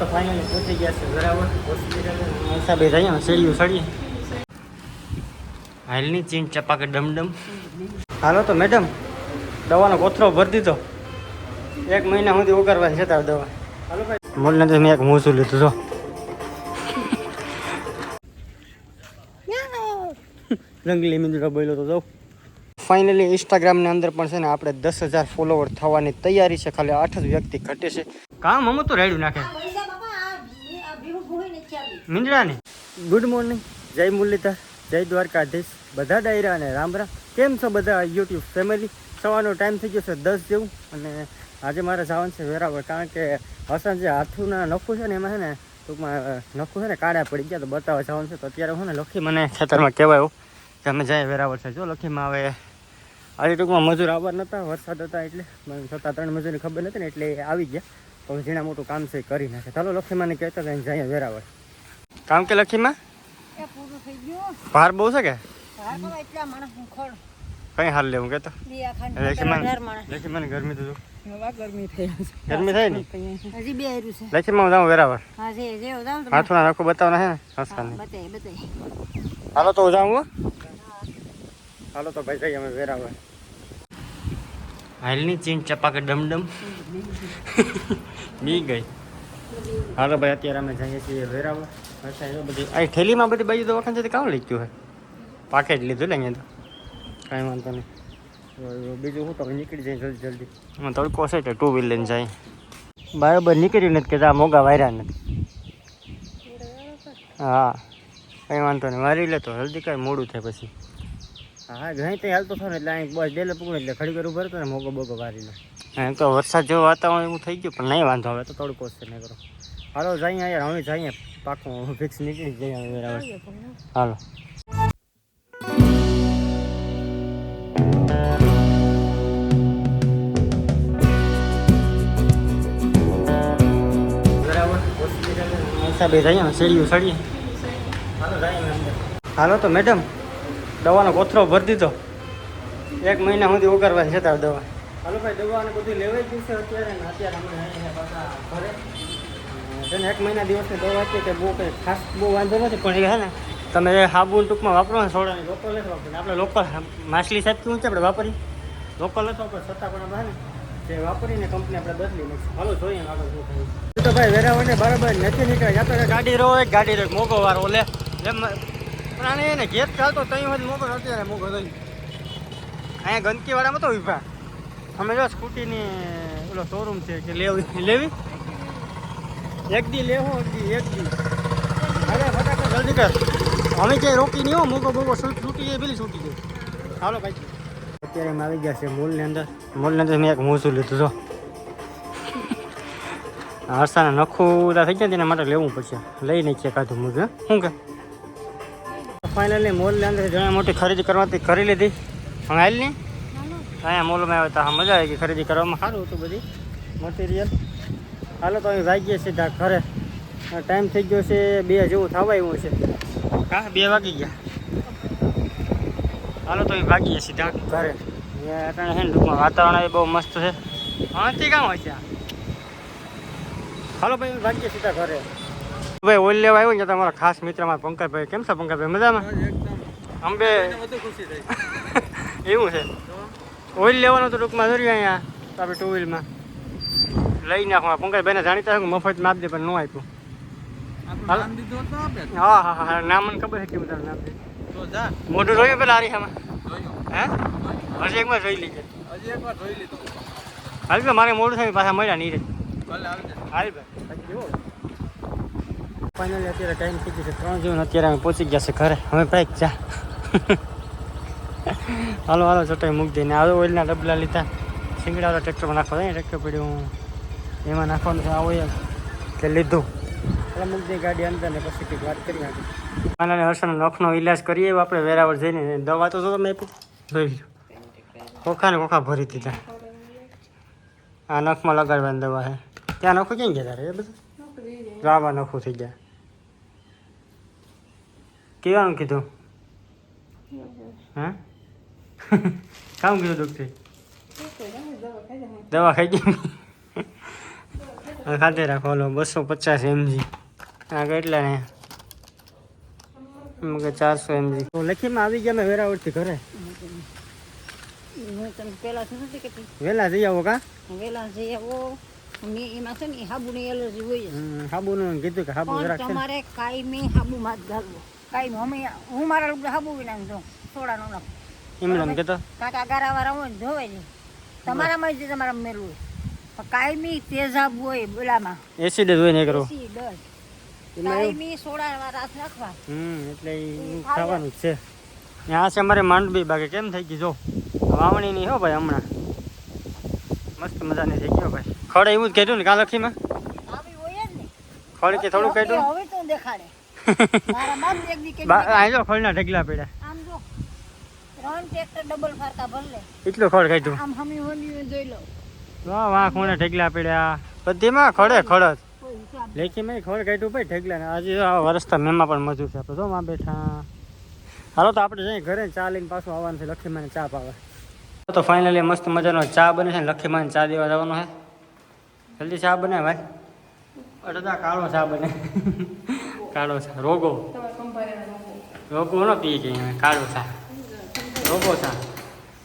તો ફાઇનલી પહોંચી ગયા છે બરાબર હોસ્પિટલ હિસાબે જઈએ સીડીયું સડીએ હાલની ચીન ચપાકે ડમડમ. હાલો તો મેડમ દવાનો કોથરો ભરી દીધો 1 મહિના સુધી ઉગારવાની છે તાર દવા. હાલો ભાઈ મોલને તો મેં એક મોસું લીધું છો રંગલી મિંદુડા બોલ્યો તો જાઉં. ફાઇનલી ઇન્સ્ટાગ્રામની અંદર પણ છે ને આપણે 10,000 ફોલોવર થવાની તૈયારી છે. ખાલી 8 જ વ્યક્તિ ઘટે છે. કામ હમ તો રેડું નાખે મિંદડાની. ગુડ મોર્નિંગ, જય મુરલીધર, જય દ્વારકાધીશ, બધા ડાયરા અને રામ રામ. કેમ છો બધા યુટ્યુબ ફેમિલી? સવારનો ટાઈમ થઈ ગયો છે 10 જેવું અને આજે મારે જવાનું છે વેરાવળ. કારણ કે હસન જે હાથુના નખું છે ને એમાં છે ને ટૂંકમાં નખું છે ને કાળા પડી ગયા તો બતાવવા જવાનું છે. તો અત્યારે હું ને લખી મને ખેતરમાં કહેવાયું કે અમે જાય વેરાવળ છે. જો લખીમાં હવે આજે ટૂંકમાં મજૂર આવવા નહોતા, વરસાદ હતા એટલે મને છતાં 3 મજૂરની ખબર નથી ને એટલે આવી ગયા. તો ઝીણા મોટું કામ છે કરી નાખે. ચાલો લખીમાંને કહેતા હતા જાય વેરાવળ. કામ કે લખીમાં ભાર બહુ છે કે કઈ હાલ લેવું કેતો લખીમાં ગરમી તો ગરમી થાય ને લખીમાં જાઉં વેરાવળ. હાથુના રાખો બતાવના હે ને. હાલો તો જાઉં. હાલો તો ભાઈ જઈએ અમે વેરાવળ. હાલની ચીન ચપાકે ડમડમ બી ગઈ. હાલો ભાઈ અત્યારે અમે જઈએ છીએ વેરાવળ. અચ્છા બધી આ થેલીમાં બધી બાજુ દવાખાન છે કામ લઈ ગયું હોય પાકેટ લીધું ને અહીંયા તો કાંઈ વાંધો નહીં. બીજું શું તો નીકળી જાય જલ્દી જલ્દી. એમાં તડકો છે તો 2 વ્હીલ લઈને જાય બરાબર. નીકળ્યું નથી કે આ મોગા વાયરા નથી. હા કંઈ વાંધો નહીં વારી લે તો જલ્દી કાંઈ મોડું થાય પછી. હા ઘણી ત્યાં હાલતો થયો ને એટલે અહીં બસ ડેલે પકડું એટલે ખડી કરું ભરતો ને મોગો બોગો વારી લે. એમ તો વરસાદ જેવું વાતાવરણ એવું થઈ ગયું પણ નહીં વાંધો હવે તો તડકો છે નહીં કરો. હાલો જઈએ યાર હવે જઈએ પાકું ફિક્સ નીકળી જઈએ બરાબર. હાલો બરાબર હોસ્પિટલ હિસાબે જઈએ સીડીયું સડીએ. હાલો જઈએ. હાલો તો મેડમ દવાનો કોથરો ભરી દીધો 1 મહિના સુધી ઉગારવાની છે તાર દવા. હાલો ભાઈ દવાને બધું લેવાઈ ગયું છે અત્યારે ને અત્યારે અમે પાછા ઘરે તેને 1 મહિના દિવસની દવા હતી કે બહુ કંઈ ખાસ બહુ વાંધો નથી પણ એ હે ને તમે સાબુ ટૂંકમાં વાપરો ને સોડાની લોકલ નથી વાપરીને આપણે લોકલ માછલી સાહેબ કેવું છે આપણે વાપરી લોકલ નથી વાપરે છતાં પણ આપણે ને જે વાપરીને કંપની આપણે બદલી નાખીશું. હાલો જોઈએ આગળ શું થાય. તો ભાઈ વેરાવળને બરાબર નથી નીકળે યા તો ગાડી રો એક ગાડી રો મોગો વાળો લે એમ પણ એને ઘેર ચાલતો ત્યાં હોય મોગો અત્યારે મોગો થઈ અહીંયા ગંદકીવાળામાં તો વિભા અમે જો સ્કૂટીની ઓલો શોરૂમ છે કે લેવી એક દી લેવો એક દી અરે ફટાફટ જલ્દી કર. અમે ક્યાંય રોકી નહીં હો મોગો બોગો છૂટી જાય પેલી છૂટી જાય. હાલો ભાઈ અત્યારે અમે આવી ગયા છે મોલની અંદર મેં એક મોસું લીધું છો હરસાના નખું થઈ ગયા તેના માટે લેવું પડશે. લઈ નાખીએ કાધું મુજબ શું કે ફાઇનલી મોલની અંદર ઘણા મોટી ખરીદી કરવાથી કરી લીધી. હવે હાલ નહીં અહીંયા મોલમાં આવ્યા હતા મજા આવી ગઈ ખરીદી કરવામાં સારું હતું બધી મટીરિયલ. હાલો તો અહીં વાગીએ સીધા ઘરે. ટાઈમ થઈ ગયો છે 2 જેવું થવા એવું છે. હા 2 વાગી ગયા. હાલો તો અહીં ભાગીએ સીધા ઘરે. અટાણે છે ને ટૂંકમાં વાતાવરણ બહુ મસ્ત છે. હા તે કામ હોય છે. હાલો ભાઈ ભાગીએ સીધા ઘરે. ભાઈ ઓઇલ લેવા આવ્યો ને તમારા ખાસ મિત્ર મારા પંકજભાઈ. કેમ છે પંકજભાઈ? મજામાં? અંબે એવું છે ઓઇલ લેવાનું તો ટૂંકમાં ધરી અહીંયા આપણે 2 વ્હીલમાં લઈ નાખવા. પંકજભાઈને જાણીતા હું મફતમાં આપી દે પણ ન આપ્યું. હા હા હા નામ મને ખબર છે કેવું તારું નામ છે. મોઢું જોયું પેલા આરીખામાં હે હજી એકવાર જોઈ લીધે. હાલ તો મારે મોઢું થાય પાછા મળ્યા નહીં રે. હાલ ભાઈ ફાઇનલી અત્યારે ટાઈમ થઈ ગયો છે 3 જેવું. અત્યારે અમે પહોંચી ગયા છે ઘરે. હવે ભાઈ જા હાલો હાલો ચટાઈ મૂકી દઈને આવે. ઓઇલના ડબલા લીધા શીંગડા ટ્રેક્ટરમાં નાખવા જાય ટ્રેક્ટર પડ્યું એમાં નાખવાનું છે. આવો એમ કે લીધું એટલે મૂકી દઈ ગાડી અંદર ને પછી કંઈક વાત કરી નાખી. અને હર્ષનો નખનો ઇલાજ કરીએ આપણે વેરાવળ જઈને. દવા તો તમે આપી જોઈ લો. ખોખા ને ખોખા ભરી દીધા. આ નખમાં લગાડવાની દવા છે. ત્યાં નખું ક્યાં ગયા તારે એ બધું રાવા નખું થઈ ગયા. કેવાનું કીધું હા કામ કીધું ડૉક્ટરે? દવા ખાઈ ગઈ આ ખાતે રાખો હાલો 250 mg આ કેટલા ને એમ કે 400 mg તો લખીમાં આવી ગયા મેં વેરાવળથી ઘરે હું તમે પેલા નથી કેતી વેલા જઈ આવો કા વેલા જઈ આવો મેં એમાં છે ને હાબુની એલર્જી હોય છે હાબુનું કીધું કે હાબુ જરાક છે તમારે કાયમી હાબુ માં જ ઘાલવો કાયમી અમે હું મારા લોકો હાબુ વિના દઉં સોડા નો નાખ એમ કેતો કાકા ગારાવાળા હોય ને ધોવે છે તમારામાં જે તમારા મેલું હોય પણ કાયમી તેજ હાબુ હોય બોલામાં એસિડ જ હોય ને કરો કાયમી સોડા વાળા રાખવા એટલે ઈ ખાવાનું જ છે આ છે અમારે માંડવી બાગે કેમ થઈ ગઈ જો વાવણી ની હો ભાઈ હમણાં મસ્ત મજાની થઈ ગયો ભાઈ ખડ એવું જ કાઢ્યું ને કાલ લખીમાં આવી હોય જ ને ખડ કે થોડું કાઢ્યું હવે તો દેખાડે મારા બાપ એક દી કે આ જો ખડના ઢગલા પડ્યા આમ જો 3 ટ્રેક્ટર ડબલ ફારકા ભરલે એટલું ખડ કાઢ્યું આમ હમી હોની જોઈ લો વાહ વાહ કોને ઢગલા પડ્યા બધીમાં ખડે ખડ કોઈ હિસાબ લેખીમાં ખડ કાઢ્યું ભાઈ ઢગલા ને આજે વરસતા મેમાં પણ મજૂર છે આપણે જો માં બેઠા હાલો તો આપણે જઈએ ઘરે ચા લઈને પાછું આવવાનું છે લખીમાને ચા પાવા તો ફાઇનલી મસ્ત મજાનો ચા બને છે ને લખીમાને ચા દેવા જવાનો છે જલ્દી ચા બને ભાઈ અડધા કાળો ચા બને કાળો ચા રોગો રોગો ન પીએ કે કાળો ચા રોગો ચા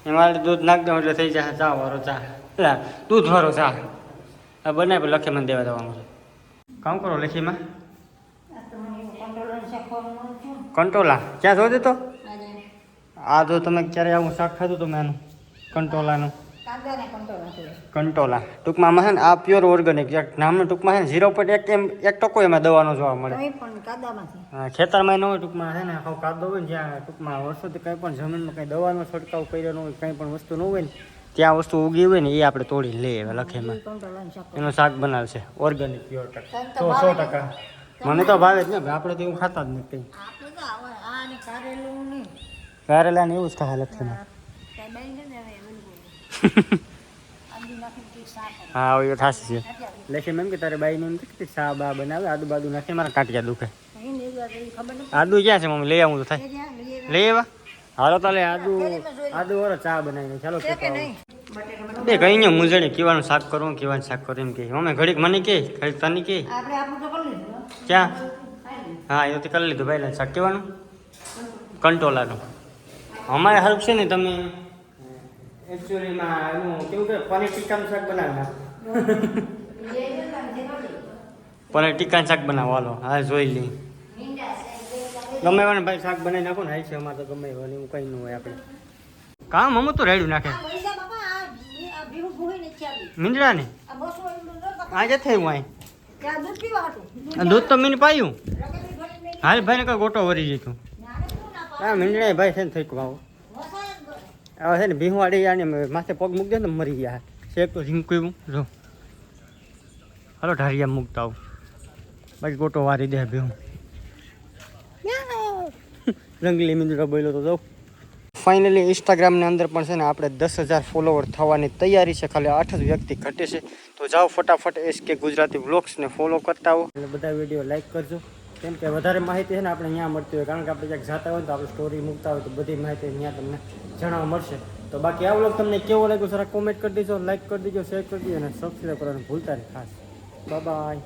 એમાં દૂધ નાખ દઉં એટલે થઈ જાય ચા વાળો ચા એટલે દૂધ વાળો ચા આ બનાવે પણ લખીમાને દેવા જવાનું છે કામ કરો લખીમાં કંટોલા ક્યાં જોઈ તો આ જો તમે ક્યારે આવું શાક ખાધું તમે આનું કંટોલાનું કંટોલા ટૂંકમાં આમાં છે ને આ પ્યોર ઓર્ગેનિક નામનું ટૂંકમાં છે ને 0.1% એમાં દવાનો જોવા મળે હા ખેતરમાં ન હોય ટૂંકમાં છે ને આખો કાદો હોય ને જ્યાં ટૂંકમાં વર્ષોથી કંઈ પણ જમીનમાં કંઈ દવાનો છંટકાવ કર્યો ન હોય કંઈ પણ વસ્તુ ન હોય ને ત્યાં વસ્તુ ઉગી હોય ને એ આપણે તોડી લઈએ લખીમાં એનું શાક બનાવશે ઓર્ગેનિક પ્યોર 100% મને તો ભાવે જ ને આપણે તો એવું ખાતા જ નથી કારેલા ને એવું જ ખાય લખીમાં હા એ થાશે છે લખીમાં એમ કે તારે બાઈને એમ કે શા બા બનાવે આદુ બાદુ નાખે મારા કાટિયા દુખે આદુ ક્યાં છે મમ્મી લઈ આવું તો થાય લઈ આવ્યા હાલો તાલે આદુ વાળો ચા બનાવીને ચાલો બે કઈ ને મુજડે કેવાનું શાક કરું કેવાનું શાક કરું એમ કે અમે ઘડીક મને કે ઘડીક તને કે ક્યાં હા એ તો કરી લીધું ભાઈ શાક કેવાનું કંટોલાનું અમારે હલ્પ છે ને તમે એકચ્યુઅલીમાં એનું કેવું કે પનીર ટીક્કાનું શાક બનાવવા પનીર ટીક્કાનું શાક બનાવો હાલો હા જોઈ લઈ ગમે એવાને ભાઈ શાક બનાવી નાખો ને હાઈ છે અમારે તો ગમે એવાનું એવું કંઈ ન હોય આપણે કામ અમુક તો રેડ્યું નાખે મીંદડા ને આજે થયું અહીં દૂધ તો મીન પાયું હાલ ભાઈ ને કઈ ગોટો વરી જતું હા મીંદડા ભાઈ છે ને થઈ આવો આવે છે ને ભીંવાડી આને માથે પગ મૂકી દે ને મરી ગયા શેક તો ઝીંકું જો હાલો ઢારિયા મૂકતા આવું બાકી ગોટો વારી દે ભીહું રંગલી મીંદડો બોલ્યો તો જાઉં ફાઇનલી ઇન્સ્ટાગ્રામની અંદર પણ છે ને આપણે 10,000 ફોલોવર થવાની તૈયારી છે ખાલી 8 જ વ્યક્તિ ઘટે છે તો જાઓ ફટાફટ SK ગુજરાતી વ્લોગ્સને ફોલો કરતા આવો એટલે બધા વિડીયો લાઈક કરજો કેમ કે વધારે માહિતી છે ને આપણે અહીંયા મળતી હોય કારણ કે આપણે ક્યાંક જતા હોય તો આપણે સ્ટોરી મૂકતા હોય તો બધી માહિતી અહીંયા તમને જાણવા મળશે તો બાકી આ વ્લોગ તમને કેવો લાગ્યો જરા કોમેન્ટ કરી દેજો લાઈક કરી દેજો શેર કરી દેજો અને સબસ્ક્રાઈબ કરવાનું ભૂલતા નહીં ખાસ બાય.